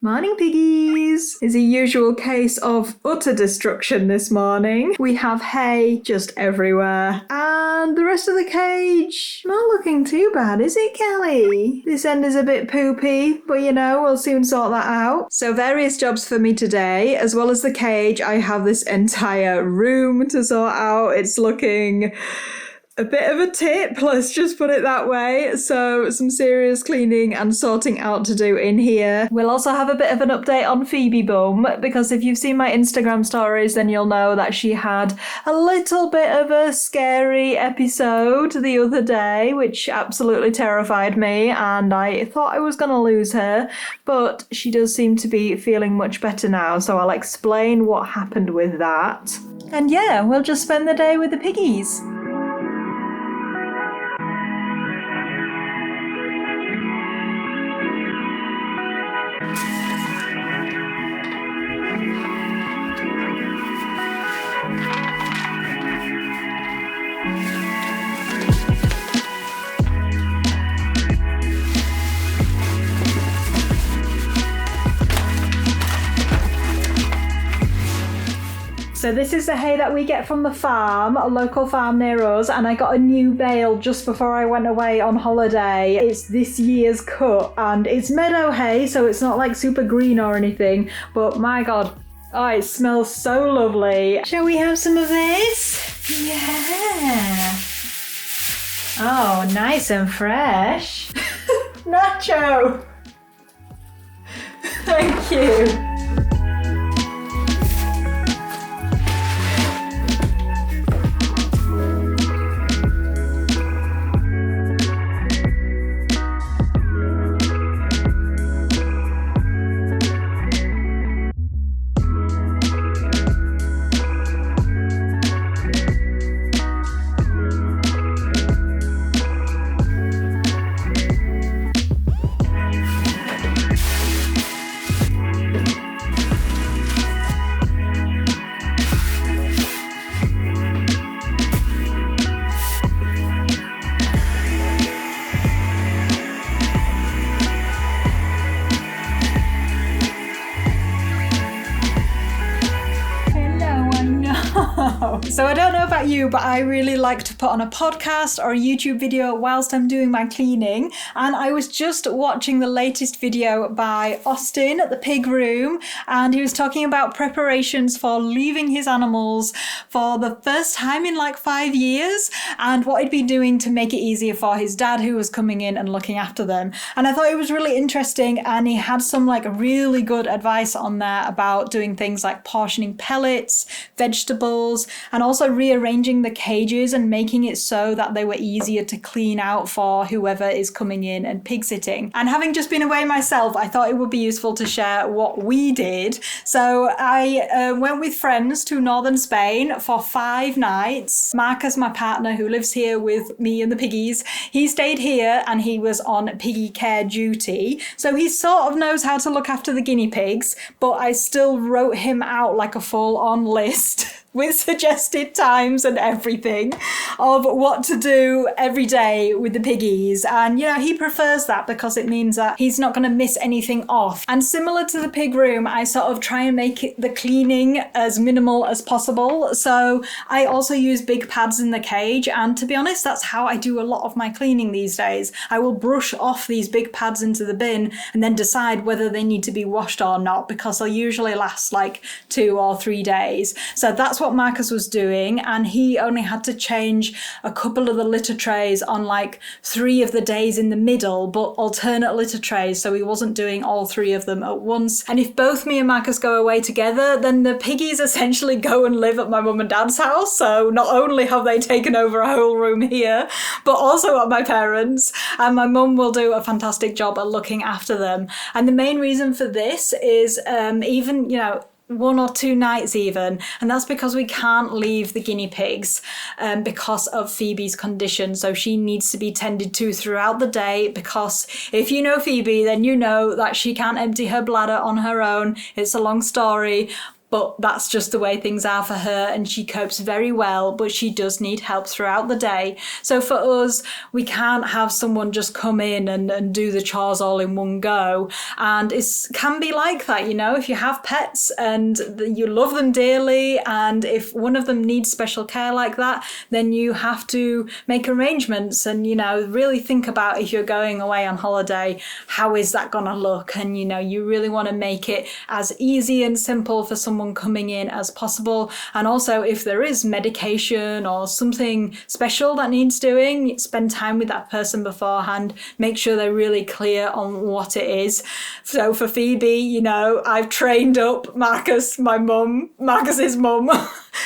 Morning, piggies! It's a usual case of utter destruction this morning. We have hay just everywhere. And the rest of the cage, not looking too bad, is it, Kelly? This end is a bit poopy, but we'll soon sort that out. So various jobs for me today. As well as the cage, I have this entire room to sort out. It's looking a bit of a tip, let's just put it that way. So some serious cleaning and sorting out to do in here. We'll also have a bit of an update on Phoebe Bum, because if you've seen my Instagram stories, then you'll know that she had a little bit of a scary episode the other day, which absolutely terrified me, and I thought I was going to lose her, but she does seem to be feeling much better now, so I'll explain what happened with that. And yeah, we'll just spend the day with the piggies. So this is the hay that we get from the farm, a local farm near us, and I got a new bale just before I went away on holiday. It's this year's cut, and it's meadow hay, so it's not like super green or anything, but my god, oh, it smells so lovely. Shall we have some of this? Yeah. Oh, nice and fresh. Nacho! Thank you. So I don't know about you, but I really like to put on a podcast or a YouTube video whilst I'm doing my cleaning. And I was just watching the latest video by Austin at the pig room, and he was talking about preparations for leaving his animals for the first time in like 5 years, and what he'd been doing to make it easier for his dad who was coming in and looking after them. And I thought it was really interesting, and he had some like really good advice on there about doing things like portioning pellets, vegetables, and also rearranging the cages and making it so that they were easier to clean out for whoever is coming in and pig sitting. And having just been away myself, I thought it would be useful to share what we did. So I went with friends to northern Spain for 5 nights. Marcus, my partner who lives here with me and the piggies, he stayed here and he was on piggy care duty. So he sort of knows how to look after the guinea pigs, but I still wrote him out like a full-on list with suggested times and everything of what to do every day with the piggies. And he prefers that because it means that he's not going to miss anything off. And similar to the pig room, I sort of try and make the cleaning as minimal as possible. So I also use big pads in the cage, and to be honest, that's how I do a lot of my cleaning these days. I will brush off these big pads into the bin and then decide whether they need to be washed or not, because they'll usually last like 2 or 3 days. So that's what Marcus was doing, and he only had to change a couple of the litter trays on like 3 of the days in the middle, but alternate litter trays, so he wasn't doing all 3 of them at once. And if both me and Marcus go away together, then the piggies essentially go and live at my mum and dad's house. So not only have they taken over a whole room here, but also at my parents', and my mum will do a fantastic job at looking after them. And the main reason for this is even 1 or 2 nights even, and that's because we can't leave the guinea pigs because of Phoebe's condition. So she needs to be tended to throughout the day, because if you know Phoebe, then you know that she can't empty her bladder on her own. It's a long story, but that's just the way things are for her, and she copes very well, but she does need help throughout the day. So for us, we can't have someone just come in and do the chores all in one go. And it can be like that, you know, if you have pets and you love them dearly, and if one of them needs special care like that, then you have to make arrangements and, you know, really think about, if you're going away on holiday, how is that gonna look? And, you know, you really want to make it as easy and simple for someone coming in as possible. And also, if there is medication or something special that needs doing, spend time with that person beforehand, make sure they're really clear on what it is. So for Phoebe, you know, I've trained up Marcus's mum,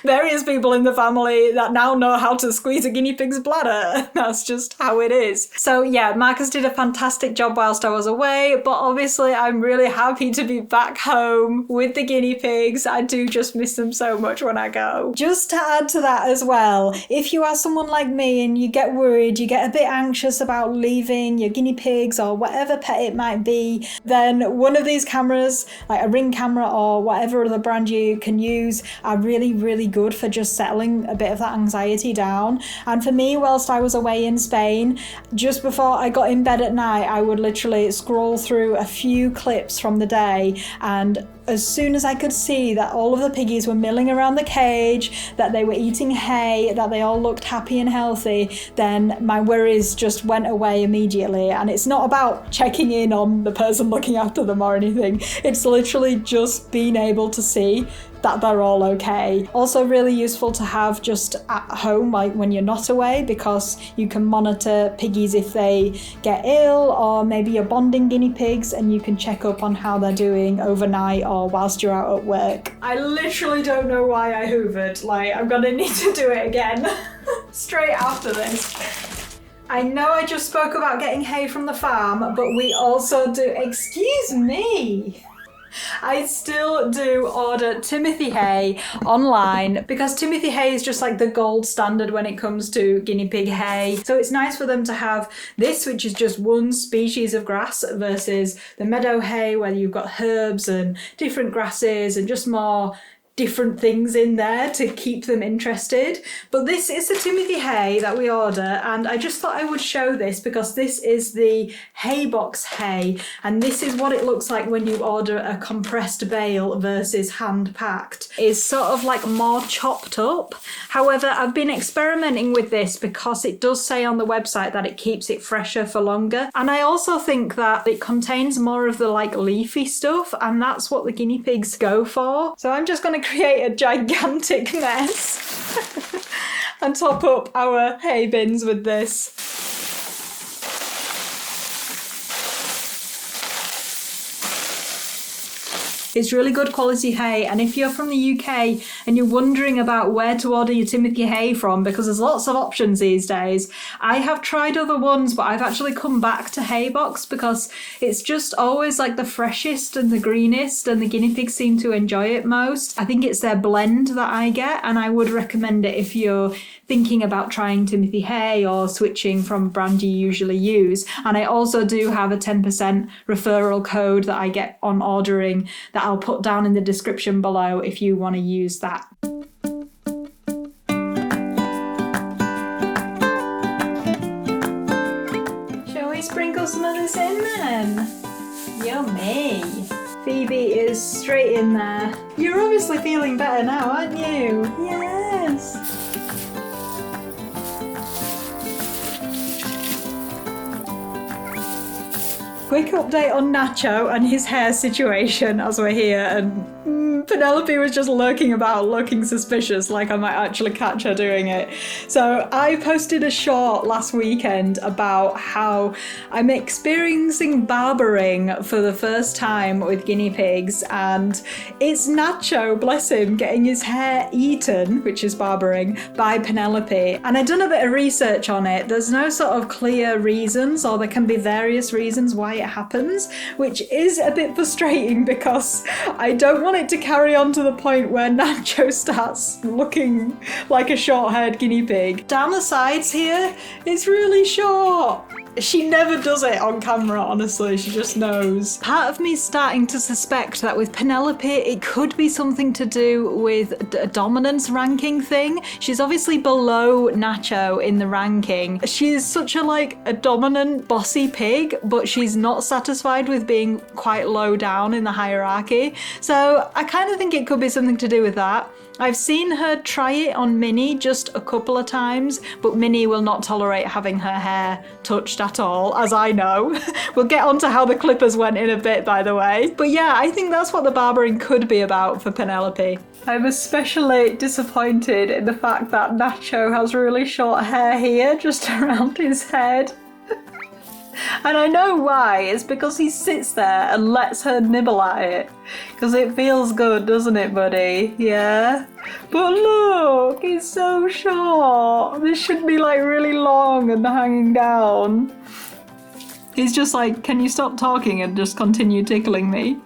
various people in the family that now know how to squeeze a guinea pig's bladder. That's just how it is. So yeah, Marcus did a fantastic job whilst I was away, but obviously I'm really happy to be back home with the guinea pigs. I do just miss them so much when I go. Just to add to that as well, if you are someone like me and you get worried, you get a bit anxious about leaving your guinea pigs or whatever pet it might be, then one of these cameras, like a Ring camera or whatever other brand you can use, are really good for just settling a bit of that anxiety down. And for me, whilst I was away in Spain, just before I got in bed at night, I would literally scroll through a few clips from the day, and as soon as I could see that all of the piggies were milling around the cage, that they were eating hay, that they all looked happy and healthy, then my worries just went away immediately. And it's not about checking in on the person looking after them or anything. It's literally just being able to see that they're all okay. Also really useful to have just at home, like when you're not away, because you can monitor piggies if they get ill, or maybe you're bonding guinea pigs and you can check up on how they're doing overnight or whilst you're out at work. I literally don't know why I hoovered. Like, I'm gonna need to do it again straight after this. I know I just spoke about getting hay from the farm, but we also do, excuse me, I still do order Timothy hay online, because Timothy hay is just like the gold standard when it comes to guinea pig hay. So it's nice for them to have this, which is just one species of grass, versus the meadow hay where you've got herbs and different grasses and just more different things in there to keep them interested. But this is the Timothy hay that we order, and I just thought I would show this because this is the hay box hay, and this is what it looks like when you order a compressed bale versus hand packed. It's sort of like more chopped up. However, I've been experimenting with this because it does say on the website that it keeps it fresher for longer, and I also think that it contains more of the like leafy stuff, and that's what the guinea pigs go for. So I'm just going to create a gigantic mess and top up our hay bins with this. It's really good quality hay, and if you're from the UK and you're wondering about where to order your Timothy hay from, because there's lots of options these days, I have tried other ones, but I've actually come back to Haybox because it's just always like the freshest and the greenest, and the guinea pigs seem to enjoy it most. I think it's their blend that I get, and I would recommend it if you're thinking about trying Timothy hay or switching from a brand you usually use. And I also do have a 10% referral code that I get on ordering that I'll put down in the description below if you want to use that. Shall we sprinkle some of this in then? Yummy! Phoebe is straight in there. You're obviously feeling better now, aren't you? Yes! Quick update on Nacho and his hair situation as we're here, and Penelope was just lurking about, looking suspicious, like I might actually catch her doing it. So I posted a short last weekend about how I'm experiencing barbering for the first time with guinea pigs, and it's Nacho, bless him, getting his hair eaten, which is barbering, by Penelope. And I've done a bit of research on it. There's no sort of clear reasons, or there can be various reasons why it happens, which is a bit frustrating because I don't want it to carry on to the point where Nacho starts looking like a short-haired guinea pig. Down the sides here, it's really short. She never does it on camera, honestly, she just knows. Part of me is starting to suspect that with Penelope, it could be something to do with a dominance ranking thing. She's obviously below Nacho in the ranking. She is such a dominant, bossy pig, but she's not satisfied with being quite low down in the hierarchy. So I kind of think it could be something to do with that. I've seen her try it on Minnie just a couple of times, but Minnie will not tolerate having her hair touched at all, as I know. We'll get on to how the clippers went in a bit, by the way. But yeah, I think that's what the barbering could be about for Penelope. I'm especially disappointed in the fact that Nacho has really short hair here, just around his head. And I know why. It's because he sits there and lets her nibble at it. Because it feels good, doesn't it, buddy? Yeah? But look, it's so short. This should be really long and hanging down. He's just like, can you stop talking and just continue tickling me?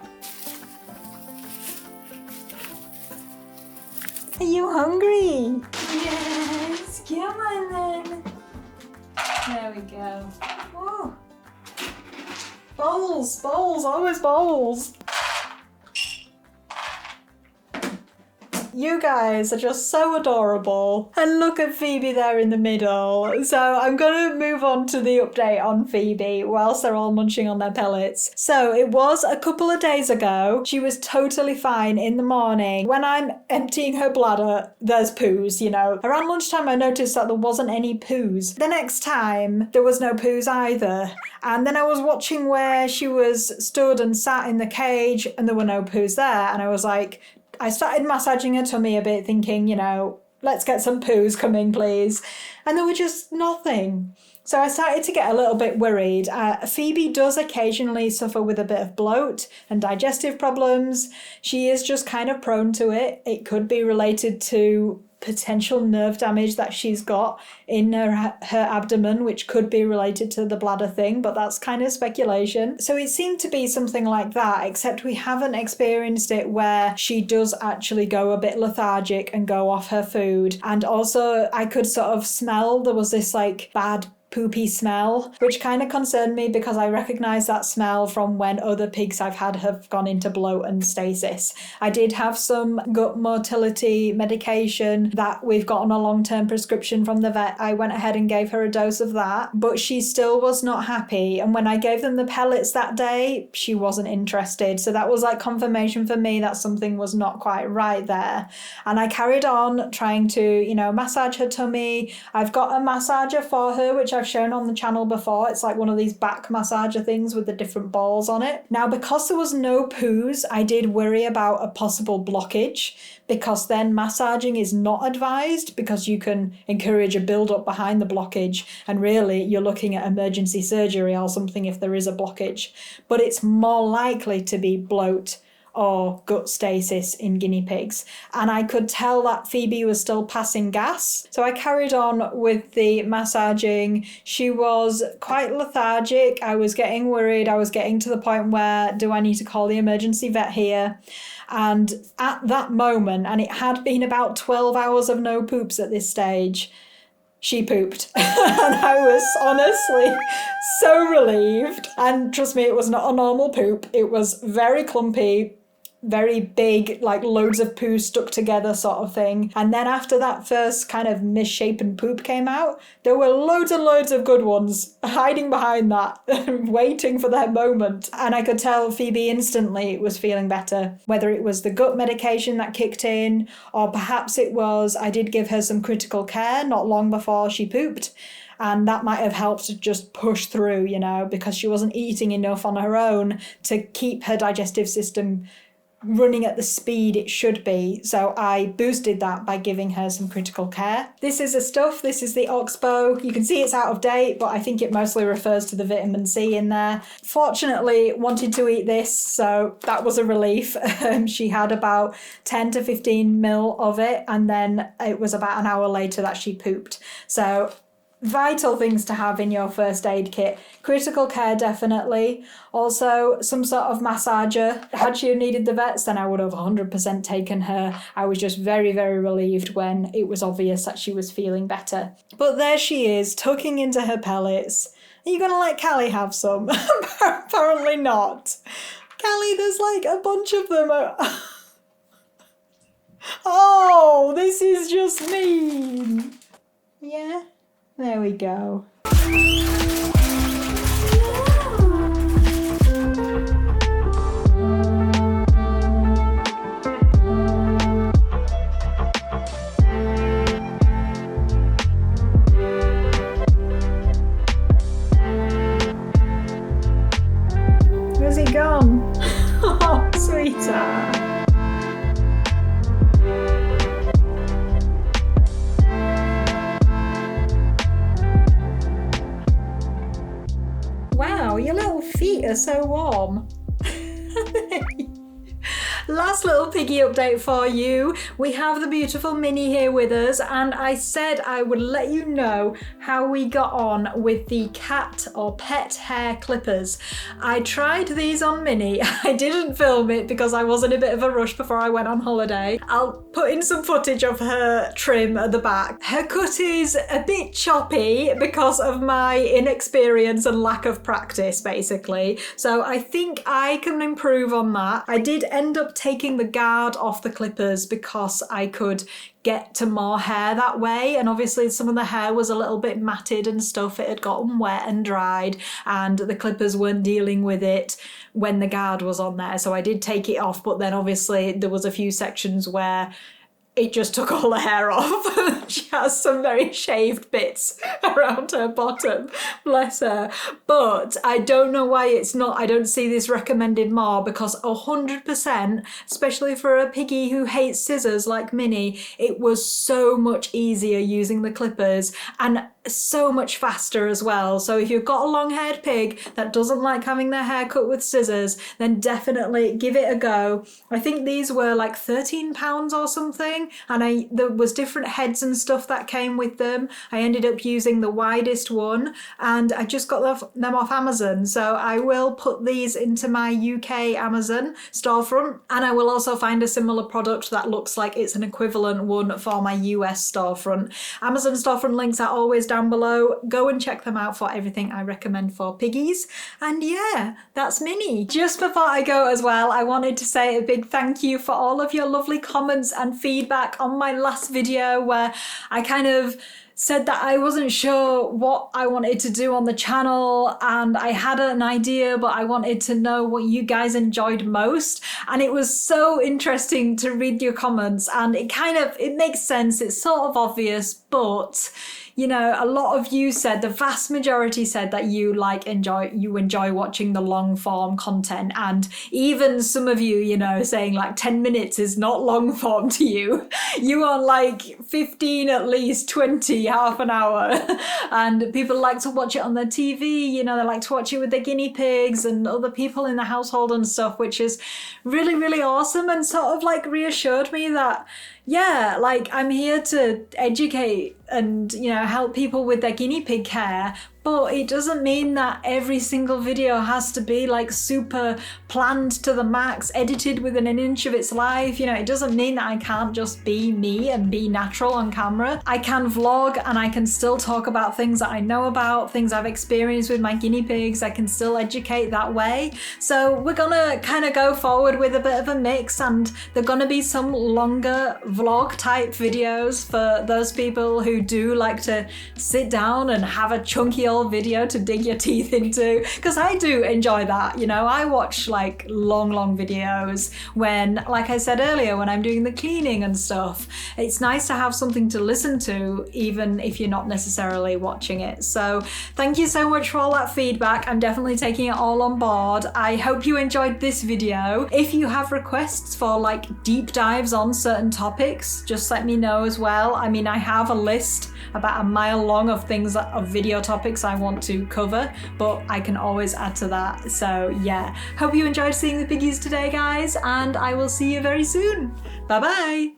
Are you hungry? Yes, come on then. There we go. Whoa. Bowls, always bowls. You guys are just so adorable. And look at Phoebe there in the middle. So I'm going to move on to the update on Phoebe whilst they're all munching on their pellets. So it was a couple of days ago. She was totally fine in the morning. When I'm emptying her bladder, there's poos, Around lunchtime, I noticed that there wasn't any poos. The next time, there was no poos either. And then I was watching where she was stood and sat in the cage and there were no poos there. And I was like, I started massaging her tummy a bit, thinking, let's get some poos coming, please. And there were just nothing. So I started to get a little bit worried. Phoebe does occasionally suffer with a bit of bloat and digestive problems. She is just kind of prone to it. It could be related to potential nerve damage that she's got in her abdomen, which could be related to the bladder thing, but that's kind of speculation. So it seemed to be something like that, except we haven't experienced it where she does actually go a bit lethargic and go off her food. And also I could sort of smell there was this bad poopy smell, which kind of concerned me because I recognise that smell from when other pigs I've had have gone into bloat and stasis. I did have some gut motility medication that we've got on a long-term prescription from the vet. I went ahead and gave her a dose of that, but she still was not happy. And when I gave them the pellets that day, she wasn't interested. So that was confirmation for me that something was not quite right there. And I carried on trying to, massage her tummy. I've got a massager for her, which I've shown on the channel before. It's one of these back massager things with the different balls on it. Now, because there was no poos, I did worry about a possible blockage, because then massaging is not advised because you can encourage a build-up behind the blockage, and really you're looking at emergency surgery or something if there is a blockage. But it's more likely to be bloat or gut stasis in guinea pigs. And I could tell that Phoebe was still passing gas. So I carried on with the massaging. She was quite lethargic. I was getting worried. I was getting to the point where, do I need to call the emergency vet here? And at that moment, and it had been about 12 hours of no poops at this stage, she pooped. And I was honestly so relieved. And trust me, it was not a normal poop. It was very clumpy, very big, loads of poo stuck together sort of thing. And then after that first kind of misshapen poop came out, there were loads and loads of good ones hiding behind that, waiting for their moment. And I could tell Phoebe instantly was feeling better, whether it was the gut medication that kicked in, or perhaps it was, I did give her some critical care not long before she pooped. And that might have helped to just push through, because she wasn't eating enough on her own to keep her digestive system running at the speed it should be. So I boosted that by giving her some critical care. This is this is the Oxbow. You can see it's out of date, but I think it mostly refers to the vitamin C in there. Fortunately, wanted to eat this, so that was a relief. She had about 10 to 15 mil of it, and then it was about an hour later that she pooped. So vital things to have in your first aid kit. Critical care, definitely. Also, some sort of massager. Had she needed the vets, then I would have 100% taken her. I was just very, very relieved when it was obvious that she was feeling better. But there she is, tucking into her pellets. Are you gonna let Callie have some? Apparently not. Callie, there's like a bunch of them. Oh, this is just mean. Yeah, there we go. Where's he gone? Oh, sweetheart. Wow, your little feet are so warm. Last little piggy update for you. We have the beautiful Minnie here with us, and I said I would let you know how we got on with the cat or pet hair clippers. I tried these on Minnie. I didn't film it because I was in a bit of a rush before I went on holiday. I'll put in some footage of her trim at the back. Her cut is a bit choppy because of my inexperience and lack of practice, basically. So I think I can improve on that. I did end up taking the guard off the clippers because I could get to more hair that way, and obviously some of the hair was a little bit matted and stuff. It had gotten wet and dried, and the clippers weren't dealing with it when the guard was on there, so I did take it off. But then obviously there was a few sections where it just took all the hair off. She has some very shaved bits around her bottom, bless her. But I don't know why I don't see this recommended more, because 100%, especially for a piggy who hates scissors like Minnie, it was so much easier using the clippers and so much faster as well. So if you've got a long-haired pig that doesn't like having their hair cut with scissors, then definitely give it a go. I think these were like £13 or something, and there was different heads and stuff that came with them. I ended up using the widest one, and I just got them off Amazon. So I will put these into my UK Amazon storefront, and I will also find a similar product that looks like it's an equivalent one for my US storefront. Amazon storefront links are always down below. Go and check them out for everything I recommend for piggies. And yeah, that's Minnie. Just before I go as well, I wanted to say a big thank you for all of your lovely comments and feedback on my last video, where I kind of said that I wasn't sure what I wanted to do on the channel, and I had an idea, but I wanted to know what you guys enjoyed most. And it was so interesting to read your comments, and it makes sense. It's sort of obvious, but you know, a lot of you said, the vast majority said that you enjoy watching the long form content, and even some of you, you know, saying like 10 minutes is not long form to you. You want like 15, at least 20, half an hour. And people like to watch it on their TV, you know, they like to watch it with their guinea pigs and other people in the household and stuff, which is really, really awesome, and sort of like reassured me that, yeah, like I'm here to educate and, you know, help people with their guinea pig hair, but it doesn't mean that every single video has to be like super planned to the max, edited within an inch of its life. You know, it doesn't mean that I can't just be me and be natural on camera. I can vlog, and I can still talk about things that I know about, things I've experienced with my guinea pigs. I can still educate that way. So we're gonna kind of go forward with a bit of a mix, and there are gonna be some longer vlog type videos for those people who do like to sit down and have a chunky old video to dig your teeth into, because I do enjoy that. You know, I watch like long videos when, like I said earlier, when I'm doing the cleaning and stuff. It's nice to have something to listen to, even if you're not necessarily watching it. So thank you so much for all that feedback. I'm definitely taking it all on board. I hope you enjoyed this video. If you have requests for like deep dives on certain topics, just let me know as well. I mean, I have a list about a mile long of video topics I want to cover, but I can always add to that. So yeah, hope you enjoyed seeing the piggies today, guys, and I will see you very soon. Bye bye.